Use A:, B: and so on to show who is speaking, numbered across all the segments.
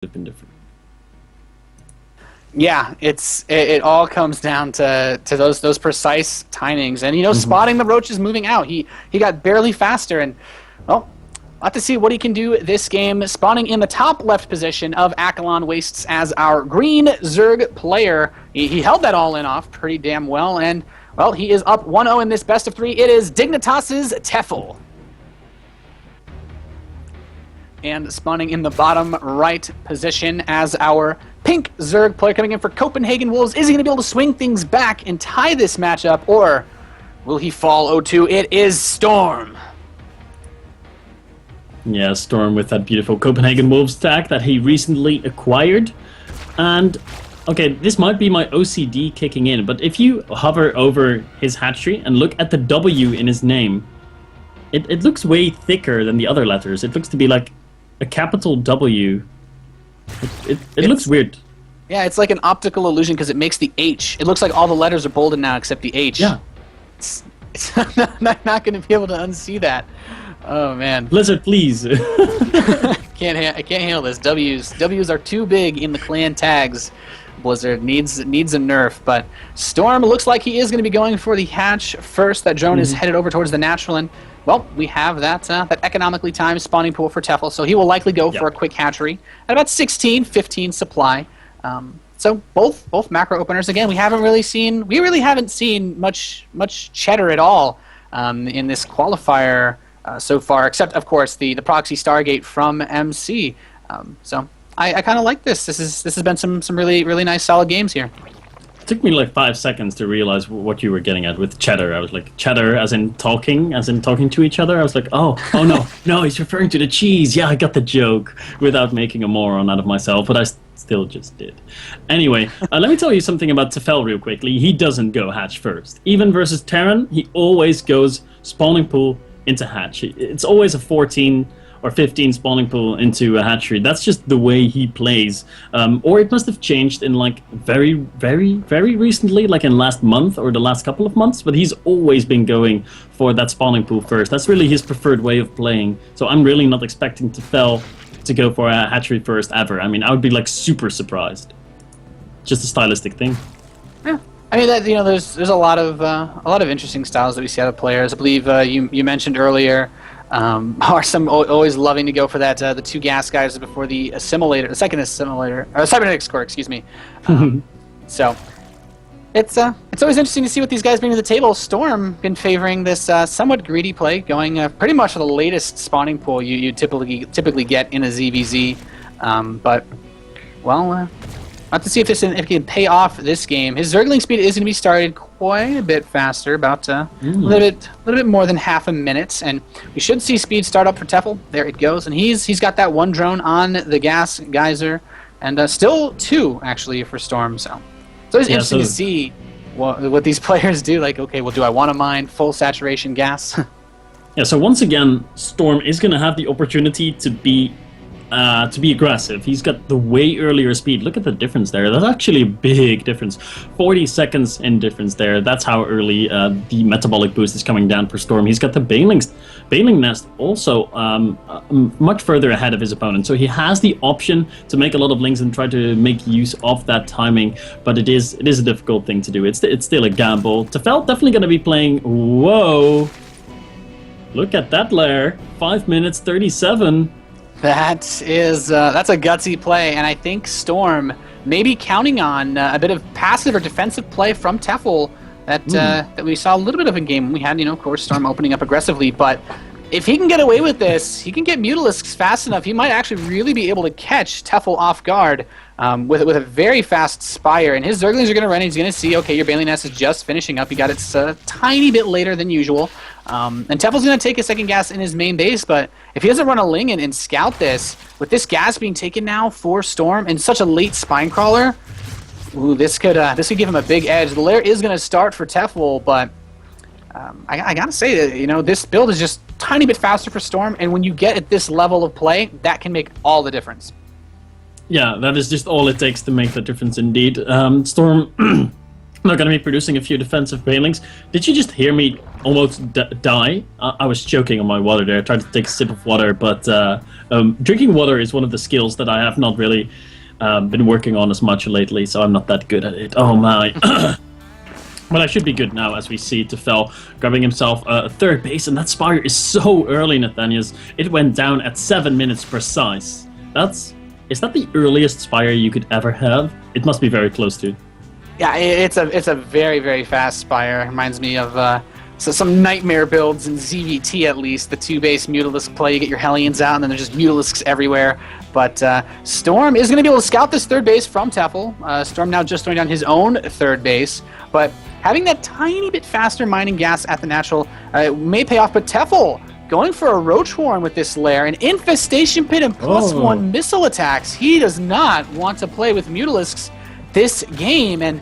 A: have been different.
B: Yeah, it all comes down to those precise timings, and spotting the roaches moving out. He got barely faster, and well, we'll have to see what he can do this game. Spawning in the top left position of Akalon Wastes as our green Zerg player. He held that all in off pretty damn well, and well, he is up 1-0 in this best of 3. It is Dignitas's Tefel. And spawning in the bottom right position as our pink Zerg player coming in for Copenhagen Wolves. Is he going to be able to swing things back and tie this matchup, or will he fall 0-2? It is Storm.
A: Yeah, Storm with that beautiful Copenhagen Wolves tag that he recently acquired. And, okay, this might be my OCD kicking in, but if you hover over his hatchery and look at the W in his name, it looks way thicker than the other letters. It looks to be like a capital W. It looks weird.
B: Yeah, it's like an optical illusion because it makes the H. It looks like all the letters are bolded now except the H.
A: Yeah.
B: It's not going to be able to unsee that. Oh, man.
A: Blizzard, please.
B: I can't handle this. W's are too big in the clan tags. Blizzard needs a nerf, but Storm looks like he is going to be going for the hatch first. That drone is headed over towards the natural, and well, we have that economically timed spawning pool for Tefel, so he will likely go for a quick hatchery at about 15 supply. So both macro openers. Again, we really haven't seen much cheddar at all in this qualifier so far, except of course the proxy Stargate from MC. So I kind of like this. This has been some really nice solid games here.
A: It took me like 5 seconds to realize what you were getting at with cheddar. I was like, cheddar as in talking to each other. I was like, oh no, he's referring to the cheese. Yeah, I got the joke without making a moron out of myself, but I still just did. Anyway, let me tell you something about Tefel real quickly. He doesn't go hatch first. Even versus Terran, he always goes spawning pool into hatch. It's always a 14 or 15 spawning pool into a hatchery. That's just the way he plays. Or it must have changed in like very recently, like in last month or the last couple of months, but he's always been going for that spawning pool first. That's really his preferred way of playing. So I'm really not expecting Tefel to go for a hatchery first ever. I mean, I would be like super surprised. Just a stylistic thing.
B: Yeah. I mean, there's a lot of interesting styles that we see out of players. I believe you mentioned earlier are some always loving to go for that the two gas guys before the assimilator, the second assimilator, or cybernetics core, excuse me. So it's always interesting to see what these guys bring to the table. Storm been favoring this somewhat greedy play, going pretty much for the latest spawning pool you typically get in a ZVZ, but well. Have to see if it can pay off this game. His Zergling speed is going to be started quite a bit faster, about a little bit more than half a minute, and we should see speed start up for Tefel. There it goes, and he's got that one drone on the gas geyser, and still two actually for Storm. So it's always interesting to see what these players do. Like, okay, well, do I want to mine full saturation gas?
A: Yeah. So once again, Storm is going to have the opportunity to be aggressive. He's got the way earlier speed. Look at the difference there. That's actually a big difference. 40 seconds in difference there. That's how early the metabolic boost is coming down for Storm. He's got the Baneling Nest also much further ahead of his opponent. So he has the option to make a lot of links and try to make use of that timing, but it is a difficult thing to do. It's still a gamble. Tefel definitely going to be playing. Whoa! Look at that lair. 5 minutes 37.
B: That's a gutsy play, and I think Storm may be counting on a bit of passive or defensive play from Tefel that we saw a little bit of in game. We had, of course, Storm opening up aggressively, but if he can get away with this, he can get Mutalisks fast enough. He might actually really be able to catch Tefel off guard with a very fast Spire, and his Zerglings are going to run, and he's going to see, okay, your Baneling Nest is just finishing up. He got it a tiny bit later than usual. And Tefel's going to take a second gas in his main base, but if he doesn't run a Ling and scout this, with this gas being taken now for Storm and such a late Spine Crawler, ooh, this could give him a big edge. The lair is going to start for Tefel, but I got to say that, this build is just a tiny bit faster for Storm, and when you get at this level of play, that can make all the difference.
A: Yeah, that is just all it takes to make the difference indeed. Storm Not going to be producing a few defensive banelings. Did you just hear me almost die? I was choking on my water there, trying to take a sip of water, but drinking water is one of the skills that I have not really been working on as much lately, so I'm not that good at it. Oh my. But I should be good now, as we see Tefel grabbing himself a third base, and that Spire is so early, Nathanias. It went down at 7 minutes precise. Is that the earliest Spire you could ever have? It must be very close to.
B: Yeah, it's a very, very fast Spire. Reminds me of some nightmare builds in ZVT, at least. The 2-base Mutalisk play, you get your Hellions out, and then there's just Mutalisks everywhere. But Storm is going to be able to scout this third base from Tefel. Storm now just throwing down his own third base. But having that tiny bit faster mining gas at the natural may pay off. But Tefel going for a Roach Horn with this lair, an Infestation Pit and +1 missile attacks. He does not want to play with Mutalisks this game, and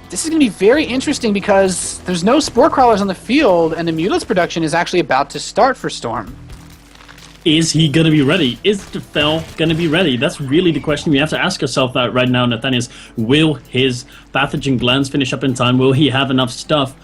B: this is going to be very interesting because there's no Spore Crawlers on the field, and the Mutalisk production is actually about to start for Storm.
A: Is he going to be ready? Is Tefel going to be ready? That's really the question we have to ask ourselves right now, Nathanias. Will his Pathogen Glands finish up in time? Will he have enough stuff?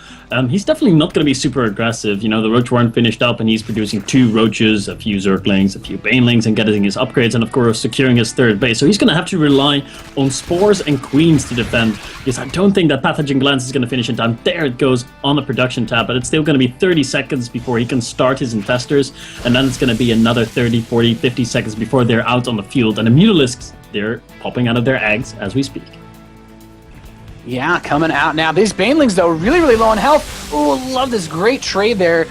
A: He's definitely not going to be super aggressive. You know, the Roach weren't finished up, and he's producing 2 Roaches, a few Zerglings, a few Banelings, and getting his upgrades, and of course securing his third base. So he's going to have to rely on Spores and Queens to defend, because I don't think that Pathogen Glands is going to finish in time. There it goes on the production tab, but it's still going to be 30 seconds before he can start his Infestors, and then it's going to be another 30, 40, 50 seconds before they're out on the field, and the Mutalisks, they're popping out of their eggs as we speak.
B: Yeah, coming out now. These Banelings, though, really, really low on health. Oh, love this great trade there. 2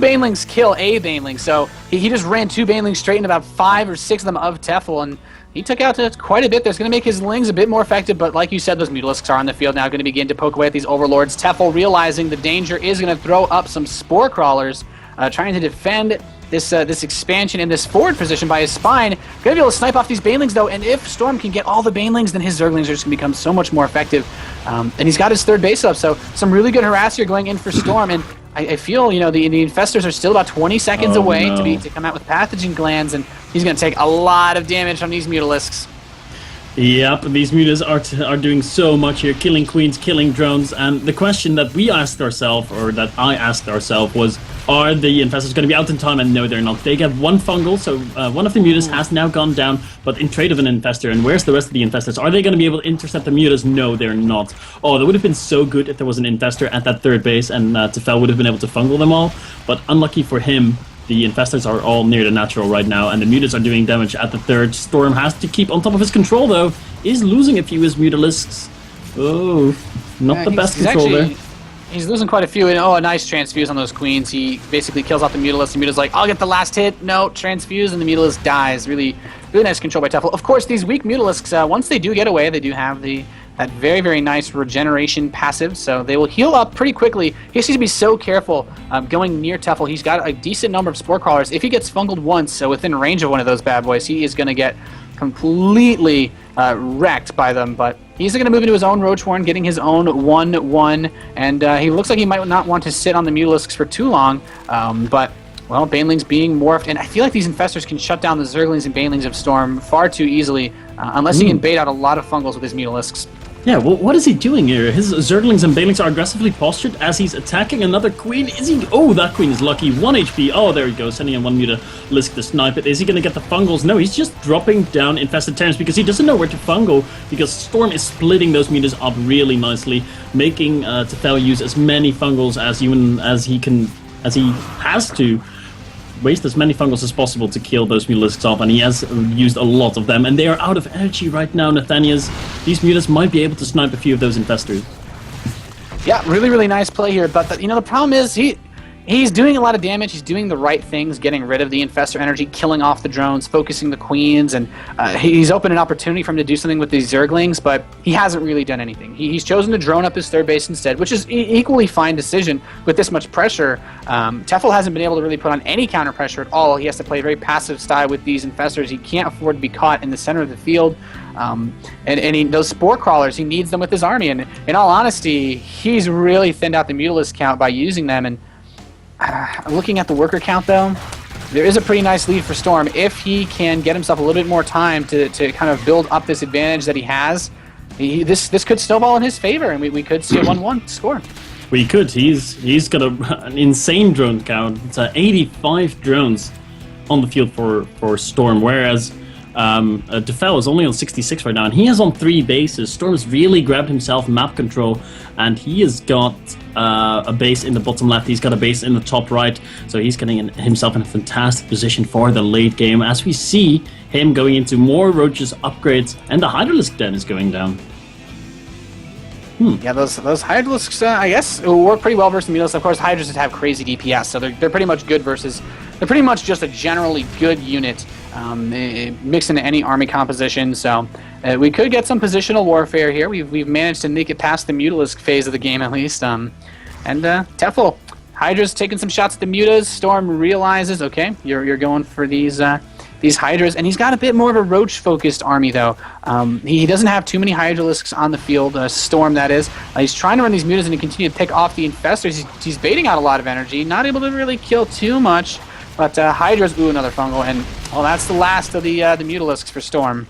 B: Banelings kill a Baneling, so he just ran 2 Banelings straight in about 5 or 6 of them of Tefel, and he took out quite a bit. That's going to make his Lings a bit more effective, but like you said, those Mutalisks are on the field now, going to begin to poke away at these Overlords. Tefel, realizing the danger, is going to throw up some Spore Crawlers, trying to defend this expansion in this forward position by his spine. Going to be able to snipe off these Banelings, though, and if Storm can get all the Banelings, then his Zerglings are just going to become so much more effective. And he's got his third base up, so some really good harass here going in for Storm, and I feel, you know, the Infestors are still about 20 seconds away to come out with Pathogen Glands, and he's going to take a lot of damage from these Mutalisks.
A: Yep, these mutas are doing so much here, killing queens, killing drones, and the question that we asked ourselves, or that I asked ourselves, was, are the Infestors going to be out in time? And no, they're not. They get 1 fungal, so one of the mutas has now gone down, but in trade of an Infestor, and where's the rest of the Infestors? Are they going to be able to intercept the mutas? No, they're not. Oh, that would have been so good if there was an Infestor at that third base, and Tefel would have been able to fungal them all, but unlucky for him, the Infestors are all near the natural right now, and the mutas are doing damage at the third. Storm has to keep on top of his control, though. Is losing a few of his Mutalisks. Oh, not the best control there.
B: He's losing quite a few, and a nice transfuse on those Queens. He basically kills off the Mutalisk. The Mutalisk's like, I'll get the last hit. No, transfuse, and the Mutalisk dies. Really, really nice control by Tefel. Of course, these weak Mutalisks, once they do get away, they do have that very, very nice regeneration passive, so they will heal up pretty quickly. He has to be so careful going near Tefel. He's got a decent number of Spore Crawlers. If he gets fungled once, so within range of one of those bad boys, he is going to get completely wrecked by them, but he's going to move into his own Roach Horn, getting his own 1-1, and he looks like he might not want to sit on the Mutalisks for too long, but, well, Banelings being morphed, and I feel like these Infestors can shut down the Zerglings and Banelings of Storm far too easily, unless he can bait out a lot of fungals with his Mutalisks.
A: Yeah, well, what is he doing here? His Zerglings and Banelings are aggressively postured as he's attacking another Queen. Is he? Oh, that Queen is lucky. 1 HP. Oh, there he goes. Sending in 1 Mutalisk to snipe it. Is he going to get the fungals? No, he's just dropping down Infested Terrans because he doesn't know where to fungal, because Storm is splitting those mutas up really nicely, making Tefel use as many fungals as he has to. Waste as many fungals as possible to kill those Mutalisks off, and he has used a lot of them, and they are out of energy right now, Nathanias. These mutas might be able to snipe a few of those Infestors.
B: Yeah, really, really nice play here, but the problem is he's doing a lot of damage. He's doing the right things, getting rid of the Infestor energy, killing off the drones, focusing the Queens, and he's opened an opportunity for him to do something with these Zerglings, but he hasn't really done anything. He's chosen to drone up his third base instead, which is equally fine decision with this much pressure. Tefel hasn't been able to really put on any counter pressure at all. He has to play a very passive style with these Infestors. He can't afford to be caught in the center of the field. Those Spore Crawlers, he needs them with his army, and in all honesty, he's really thinned out the Mutalisk count by using them, and looking at the worker count, though, there is a pretty nice lead for Storm. If he can get himself a little bit more time to kind of build up this advantage that he has, this could snowball in his favor, and we could see a 1-1 score.
A: We could. He's got an insane drone count. It's 85 drones on the field for Storm, whereas Tefel is only on 66 right now, and he is on 3 bases. Storm's really grabbed himself map control, and he has got a base in the bottom left. He's got a base in the top right, so he's getting himself in a fantastic position for the late game, as we see him going into more Roaches upgrades, and the Hydralisk Den is going down.
B: Yeah, those Hydralisks, I guess, work pretty well versus Mutas. Of course, Hydras have crazy DPS, so they're pretty much good versus... They're pretty much just a generally good unit mixed into any army composition, so we could get some positional warfare here. We've managed to make it past the Mutalisk phase of the game, at least. And Tefel, Hydra's taking some shots at the Mutas. Storm realizes, okay, you're going for these Hydras, and he's got a bit more of a Roach-focused army, though. He doesn't have too many Hydralisks on the field, Storm, that is. He's trying to run these Mutas and continue to pick off the Infestors. He's baiting out a lot of energy, not able to really kill too much, but Hydras, another Fungal, and, well, that's the last of the Mutalisks for Storm.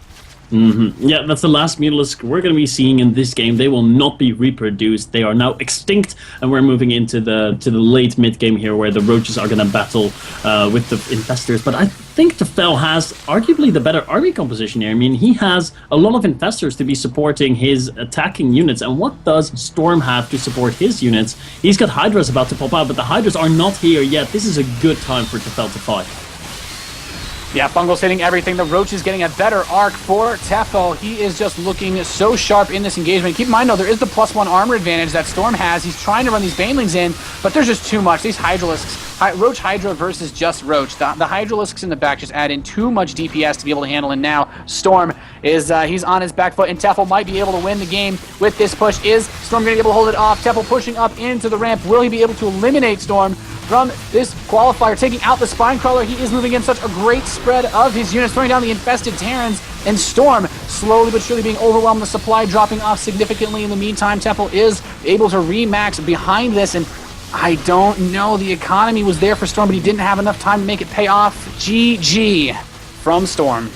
A: Yeah, that's the last Mutalisk we're going to be seeing in this game. They will not be reproduced. They are now extinct, and we're moving into the late mid game here, where the Roaches are going to battle with the Infestors. But I think Tefel has arguably the better army composition here. I mean, he has a lot of Infestors to be supporting his attacking units, and what does Storm have to support his units? He's got Hydras about to pop out, but the Hydras are not here yet. This is a good time for Tefel to fight.
B: Yeah, Fungal's hitting everything. The Roach is getting a better arc for Tefel. He is just looking so sharp in this engagement. Keep in mind, though, there is the +1 armor advantage that Storm has. He's trying to run these Banelings in, but there's just too much. These Hydralisks, Roach Hydra versus just Roach. The Hydralisks in the back just add in too much DPS to be able to handle, and now Storm is he's on his back foot, and Tefel might be able to win the game with this push. Is Storm going to be able to hold it off? Tefel pushing up into the ramp. Will he be able to eliminate Storm from this qualifier, taking out the Spine Crawler? He is moving in such a great spread of his units, throwing down the infested Terrans, and Storm slowly but surely being overwhelmed, the supply dropping off significantly. In the meantime, Tefel is able to remax behind this, and I don't know, the economy was there for Storm, but he didn't have enough time to make it pay off. GG from Storm.